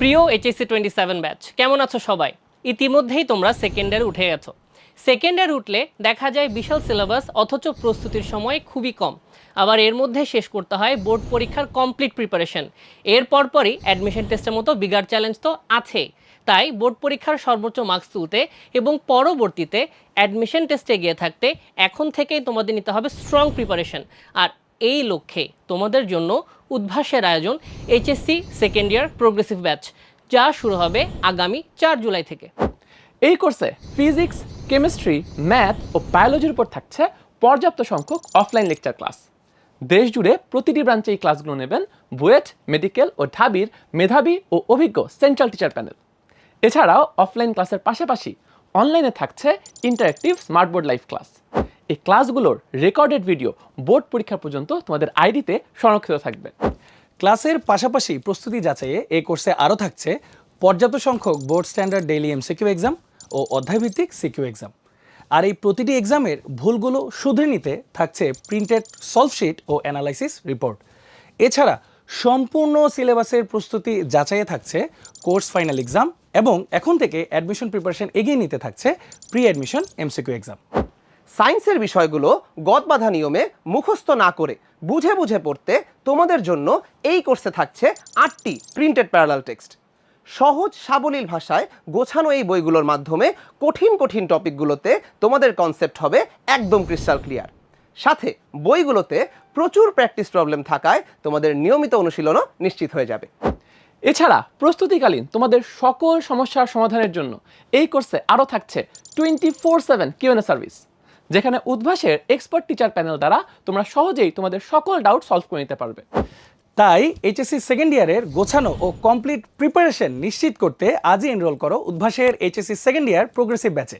প্রিয় HSC 27 batch, কেমন আছো সবাই? ইতিমধ্যেই তোমরা সেকেন্ড ইয়ারে উঠে গেছো। সেকেন্ড ইয়ার উঠলে দেখা যায় বিশাল সিলেবাস, অথচ প্রস্তুতির সময় খুবই কম। আবার এর মধ্যে শেষ করতে হয় বোর্ড পরীক্ষার কমপ্লিট প্রিপারেশন। এর পরপরই অ্যাডমিশন টেস্টের মতো বিগার চ্যালেঞ্জ তো আছেই। তাই বোর্ড পরীক্ষার সর্বোচ্চ মার্কস তুলতে এবং পরবর্তীতে অ্যাডমিশন টেস্টে গিয়ে থাকতে এখন থেকেই তোমাদের নিতে হবে স্ট্রং প্রিপারেশন। আর এই লক্ষ্যে তোমাদের জন্য উদ্ভাসের আয়োজন HSC second year progressive batch, যা শুরু হবে আগামী 4 জুলাই থেকে। এই কোর্সে ফিজিক্স, কেমিস্ট্রি, ম্যাথ ও বায়োলজির উপর থাকছে পর্যাপ্ত সংখ্যক অফলাইন লেকচার ক্লাস। দেশ জুড়ে প্রতিটি ব্রাঞ্চে এই ক্লাসগুলো নেবেন বুয়েট, মেডিকেল ও ঢাবির মেধাবী ও অভিজ্ঞ সেন্ট্রাল টিচার প্যানেল। এছাড়াও অফলাইন ক্লাসের পাশাপাশি অনলাইনে থাকছে interactive smart board live class. এই ক্লাসগুলোর রেকর্ডেড ভিডিও বোর্ড পরীক্ষা পর্যন্ত তোমাদের আইডিতে সংরক্ষিত থাকবে। ক্লাসের পাশাপাশি প্রস্তুতি যাচাইয়ে এই কোর্সে আরও থাকছে পর্যাপ্ত সংখ্যক board standard daily MCQ exam ও অধ্যায়ভিত্তিক সিকিউ এক্সাম। আর এই প্রতিটি এক্সামের ভুলগুলো শুধরে নিতে থাকছে প্রিন্টেড সলভশিট ও অ্যানালাইসিস রিপোর্ট। এছাড়া সম্পূর্ণ সিলেবাসের প্রস্তুতি যাচাইয়ে থাকছে কোর্স ফাইনাল এক্সাম, এবং এখন থেকে অ্যাডমিশন প্রিপারেশন এগিয়ে নিতে থাকছে প্রি অ্যাডমিশন এমসিকিউ এক্সাম। সায়েন্সের বিষয়গুলো গদবাঁধা নিয়মে মুখস্থ না করে বুঝে বুঝে পড়তে তোমাদের জন্য এই কোর্সে থাকছে 8টি প্রিন্টেড প্যারালাল টেক্সট। সহজ সাবলীল ভাষায় গোছানো এই বইগুলোর মাধ্যমে কঠিন কঠিন টপিকগুলোতে তোমাদের কনসেপ্ট হবে একদম ক্রিস্টাল ক্লিয়ার। সাথে বইগুলোতে প্রচুর প্র্যাকটিস প্রবলেম থাকায় তোমাদের নিয়মিত অনুশীলনও নিশ্চিত হয়ে যাবে। এছাড়া প্রস্তুতিকালীন তোমাদের সকল সমস্যার সমাধানের জন্য এই কোর্সে আরও থাকছে 24/7 কিউএনএ সার্ভিস, যেখানে উদ্ভাসের এক্সপার্ট টিচার প্যানেল দ্বারা তোমরা সহজেই তোমাদের সকল ডাউট সলভ করে নিতে পারবে। তাই এইচএসসি সেকেন্ড ইয়ারের গোছানো ও কমপ্লিট প্রিপারেশন নিশ্চিত করতে আজই এনরোল করো উদ্ভাসের এইচএসসি সেকেন্ড ইয়ার প্রোগ্রেসিভ ব্যাচে।